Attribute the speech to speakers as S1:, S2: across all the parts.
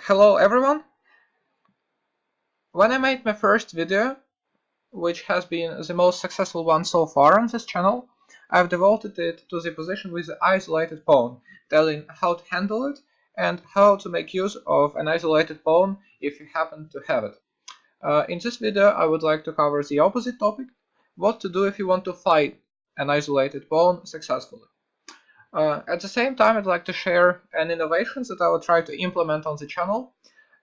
S1: Hello everyone! When I made my first video, which has been the most successful one so far on this channel, I've devoted it to the position with the isolated pawn, telling how to handle it and how to make use of an isolated pawn if you happen to have it. In this video I would like to cover the opposite topic, what to do if you want to fight an isolated pawn successfully. At the same time, I'd like to share an innovation that I will try to implement on the channel.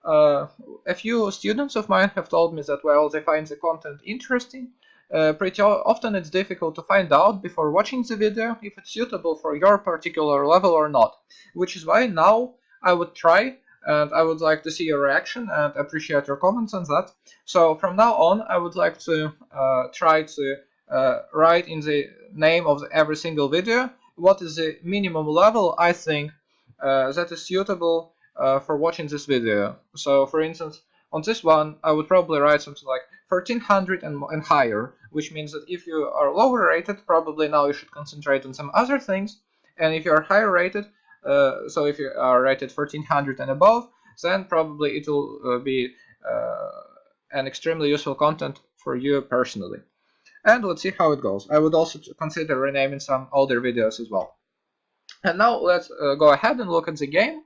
S1: A few students of mine have told me that while they find the content interesting, pretty often it's difficult to find out before watching the video if it's suitable for your particular level or not, which is why now I would try and I would like to see your reaction and appreciate your comments on that. So from now on I would like to try to write in the name of every single video what is the minimum level I think that is suitable for watching this video. So for instance, on this one I would probably write something like 1300 and higher, which means that if you are lower rated, probably now you should concentrate on some other things, and if you are higher rated, so if you are rated 1400 and above, then probably it will be an extremely useful content for you personally. And let's see how it goes. I would also consider renaming some older videos as well. And now let's go ahead and look at the game.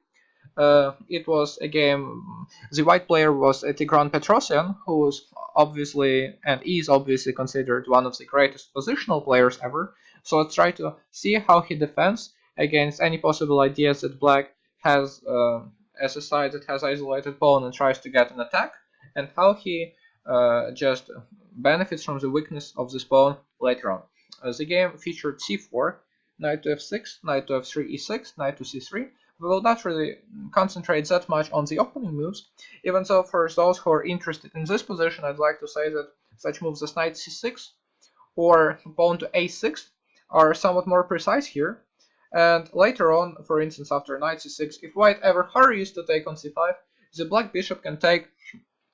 S1: It was a game, the white player was Tigran Petrosyan, who was obviously and is obviously considered one of the greatest positional players ever. So let's try to see how he defends against any possible ideas that black has as a side that has isolated pawn and tries to get an attack, and how he just benefits from the weakness of this pawn later on. The game featured c4, knight to f6, knight to f3, e6, knight to c3. We will not really concentrate that much on the opening moves, even though for those who are interested in this position, I'd like to say that such moves as knight c6 or pawn to a6 are somewhat more precise here. And later on, for instance, after knight c6, if white ever hurries to take on c5, the black bishop can take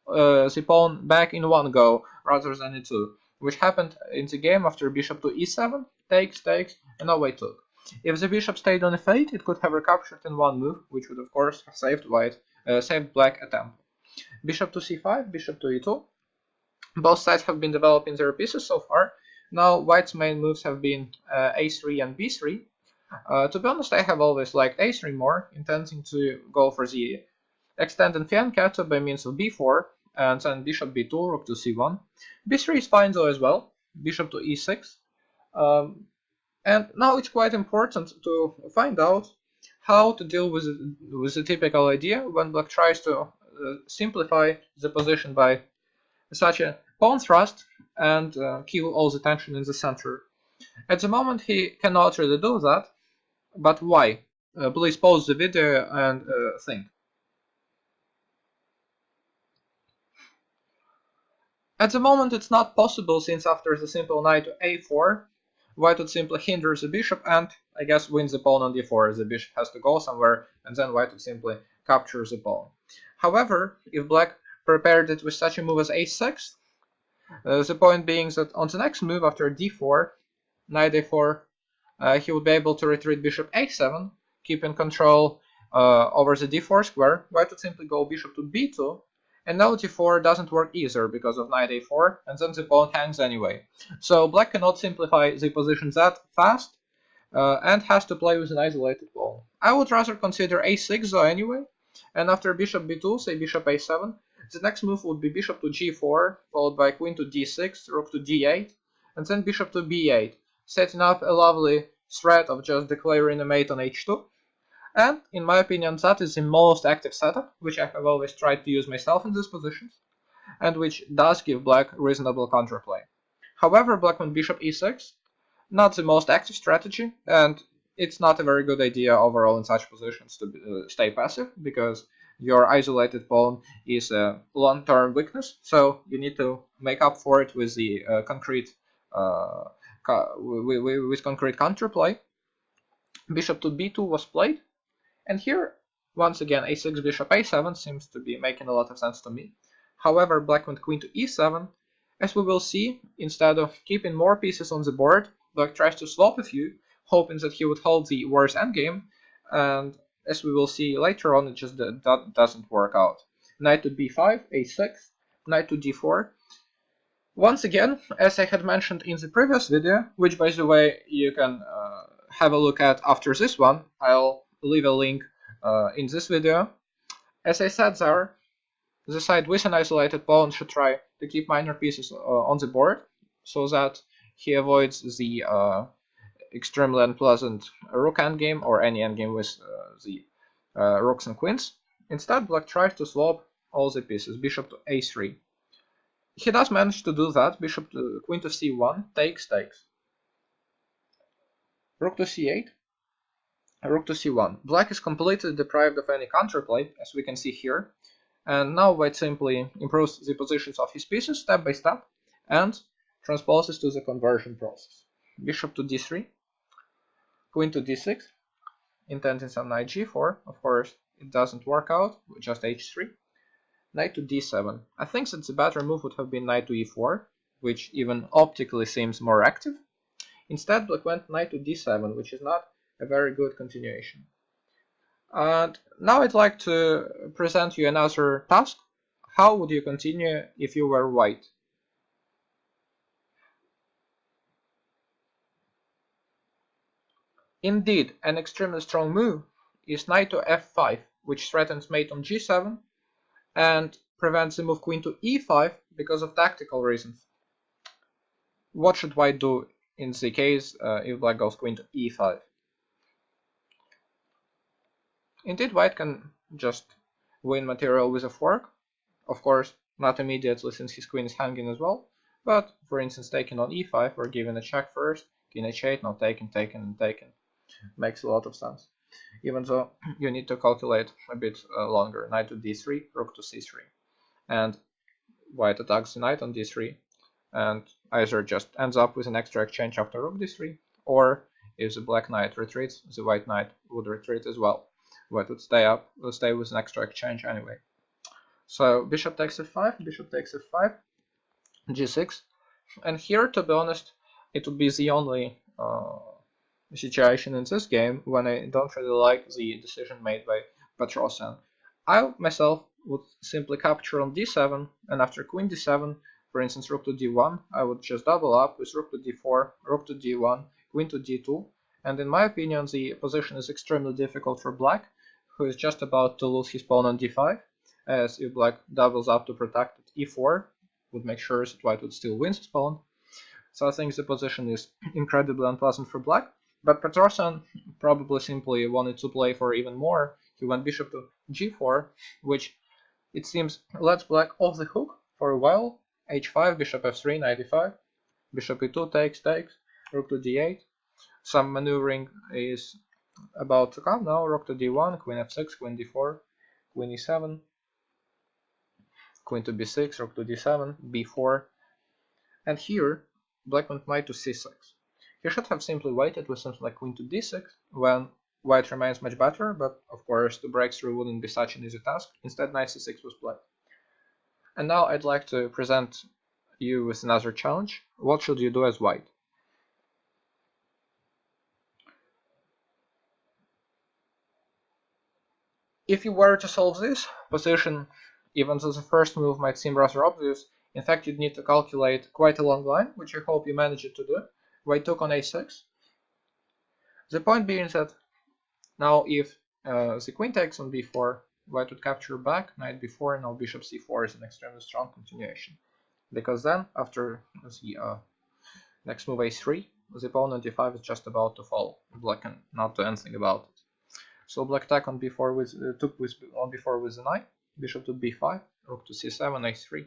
S1: the pawn back in one go rather than in two, which happened in the game after bishop to e7, takes, and now white took. If the bishop stayed on f8, it could have recaptured in one move, which would of course have saved black a tempo. Bishop to c5, bishop to e2. Both sides have been developing their pieces so far. Now white's main moves have been a3 and b3. To be honest, I have always liked a3 more, intending to go for the extended fianchetto by means of b4, and then bishop b2, rook to c1. b3 is fine though as well, bishop to e6. And now it's quite important to find out how to deal with the typical idea when black tries to simplify the position by such a pawn thrust and kill all the tension in the center. At the moment he cannot really do that, but why? Please pause the video and think. At the moment it's not possible, since after the simple knight to a4, white would simply hinder the bishop and, I guess, win the pawn on d4. The bishop has to go somewhere, and then white would simply capture the pawn. However, if black prepared it with such a move as a6, the point being that on the next move after d4, knight a4, he would be able to retreat bishop a7, keeping control over the d4 square. White would simply go bishop to b2, and now d4 doesn't work either because of knight a4, and then the pawn hangs anyway. So black cannot simplify the position that fast, and has to play with an isolated pawn. I would rather consider a6 though anyway, and after bishop b2, say bishop a7, the next move would be bishop to g4, followed by queen to d6, rook to d8, and then bishop to b8, setting up a lovely threat of just declaring a mate on h2. And, in my opinion, that is the most active setup, which I have always tried to use myself in these positions, and which does give black reasonable counterplay. However, black on bishop e6, not the most active strategy, and it's not a very good idea overall in such positions to stay passive, because your isolated pawn is a long-term weakness, so you need to make up for it with the concrete counterplay. Bishop to b2 was played. And here, once again, a6, bishop a7 seems to be making a lot of sense to me. However, black went queen to e7. As we will see, instead of keeping more pieces on the board, black tries to swap a few, hoping that he would hold the worst endgame, and as we will see later on, it just doesn't work out. Knight to b5, a6, knight to d4. Once again, as I had mentioned in the previous video, which by the way you can have a look at after this one, I'll leave a link in this video. As I said there, the side with an isolated pawn should try to keep minor pieces on the board, so that he avoids the extremely unpleasant rook endgame or any endgame with the rooks and queens. Instead, black tries to swap all the pieces, bishop to a3. He does manage to do that, bishop to queen to c1, takes. Rook to c8, rook to c1. Black is completely deprived of any counterplay, as we can see here, and now white simply improves the positions of his pieces step by step and transposes to the conversion process. Bishop to d3, queen to d6, intending some knight g4. Of course, it doesn't work out, just h3. Knight to d7. I think that the better move would have been knight to e4, which even optically seems more active. Instead, black went knight to d7, which is not a very good continuation. And now I'd like to present you another task. How would you continue if you were white? Indeed, an extremely strong move is knight to f5, which threatens mate on g7 and prevents the move queen to e5 because of tactical reasons. What should white do in the case if black goes queen to e5? Indeed, white can just win material with a fork. Of course, not immediately since his queen is hanging as well, but for instance taking on e5 or giving a check first, king h8, now taken, taken. Makes a lot of sense. Even though you need to calculate a bit longer. Knight to d3, rook to c3. And white attacks the knight on d3 and either just ends up with an extra exchange after rook d3, or if the black knight retreats, the white knight would retreat as well. White would stay with an extra exchange anyway. So bishop takes f5, bishop takes f5, g6, and here, to be honest, it would be the only situation in this game when I don't really like the decision made by Petrosian. I myself would simply capture on d7, and after queen d7, for instance rook to d1, I would just double up with rook to d4, rook to d1, queen to d2, and in my opinion the position is extremely difficult for black, who is just about to lose his pawn on d5, as if black doubles up to protect it, e4 would make sure that white would still win his pawn. So I think the position is incredibly unpleasant for black, but Petrosian probably simply wanted to play for even more. He went bishop to g4, which it seems lets black off the hook for a while. h5, bishop f3, knight e5, bishop e2 takes, rook to d8. Some maneuvering is about to come now. Rook to d1, queen f6, queen d4, queen e7, queen to b6, rook to d7, b4, and here black went knight to c6. He should have simply waited with something like queen to d6 when white remains much better, but of course the breakthrough wouldn't be such an easy task. Instead, knight c6 was played. And now I'd like to present you with another challenge. What should you do as white? If you were to solve this position, even though the first move might seem rather obvious, in fact you'd need to calculate quite a long line, which I hope you managed to do. White took on a6. The point being that now if the queen takes on b4, white would capture back, knight b4, and now bishop c4 is an extremely strong continuation. Because then, after the next move a3, the pawn on d5 is just about to fall. Black can not do anything about it. So black took on b4 with the knight, bishop to b5, rook to c7, a3,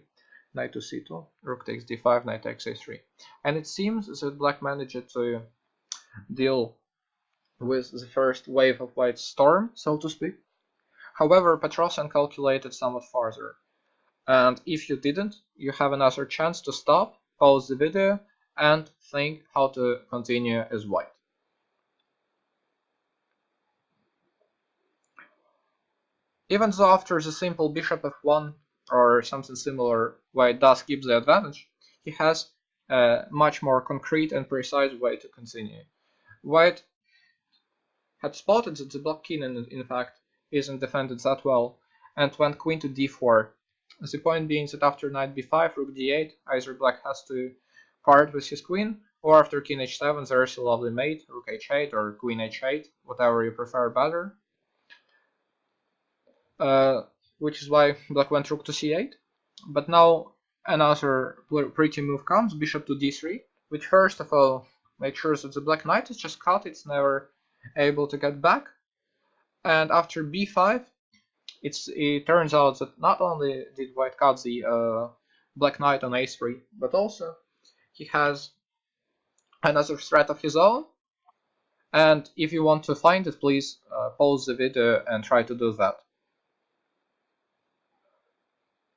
S1: knight to c2, rook takes d5, knight takes a3. And it seems that black managed to deal with the first wave of white's storm, so to speak. However, Petrosian calculated somewhat farther. And if you didn't, you have another chance to stop, pause the video, and think how to continue as white. Even though after the simple bishop f1 or something similar, white does keep the advantage, he has a much more concrete and precise way to continue. White had spotted that the black king, in fact, isn't defended that well, and went queen to d4. The point being that after knight b5, rook d8, either black has to part with his queen, or after king h7 there is a lovely mate, rook h8 or queen h8, whatever you prefer better. Which is why black went rook to c8. But now another pretty move comes, bishop to d3, which first of all makes sure that the black knight is just cut, it's never able to get back. And after b5, it turns out that not only did white cut the black knight on a3, but also he has another threat of his own. And if you want to find it, please pause the video and try to do that.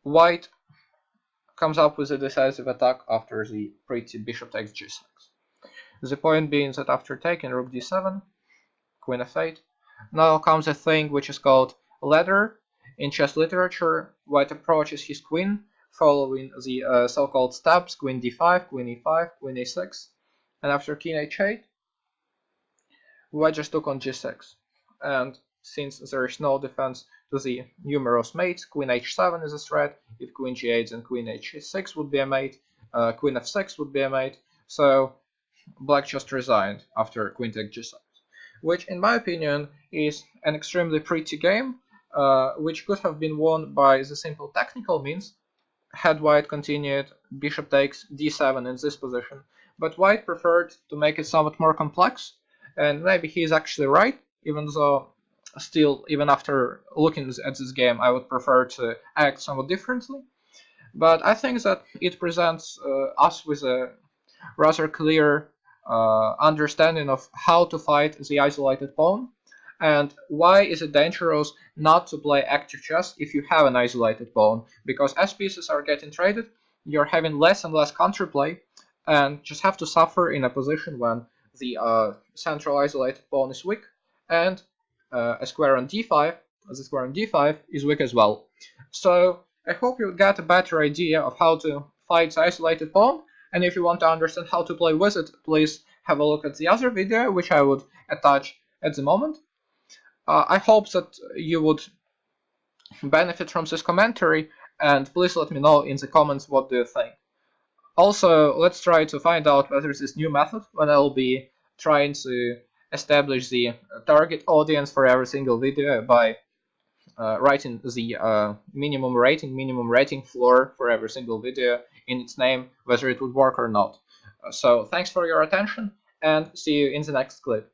S1: White comes up with a decisive attack after the pretty bishop takes g6. The point being that after taking rook d7, queen f8, now comes a thing which is called ladder. In chess literature, white approaches his queen following the so-called steps, queen d5, queen e5, queen a6, and after king h8, white just took on g6. And since there is no defense to the numerous mates, queen h7 is a threat. If queen g8, then queen h6 would be a mate, queen f6 would be a mate, so black just resigned after queen takes g6, which in my opinion is an extremely pretty game, which could have been won by the simple technical means had white continued bishop takes d7 in this position, but white preferred to make it somewhat more complex, and maybe he is actually right, even though still, even after looking at this game, I would prefer to act somewhat differently. But I think that it presents us with a rather clear understanding of how to fight the isolated pawn, and why is it dangerous not to play active chess if you have an isolated pawn, because as pieces are getting traded, you're having less and less counterplay, and just have to suffer in a position when the central isolated pawn is weak, and a square on d5, the square on d5 is weak as well. So I hope you got a better idea of how to fight the isolated pawn, and if you want to understand how to play with it, please have a look at the other video, which I would attach at the moment. I hope that you would benefit from this commentary, and please let me know in the comments what do you think. Also, let's try to find out whether this new method, when I'll be trying to establish the target audience for every single video by writing the minimum rating floor for every single video in its name, whether it would work or not. So thanks for your attention, and see you in the next clip.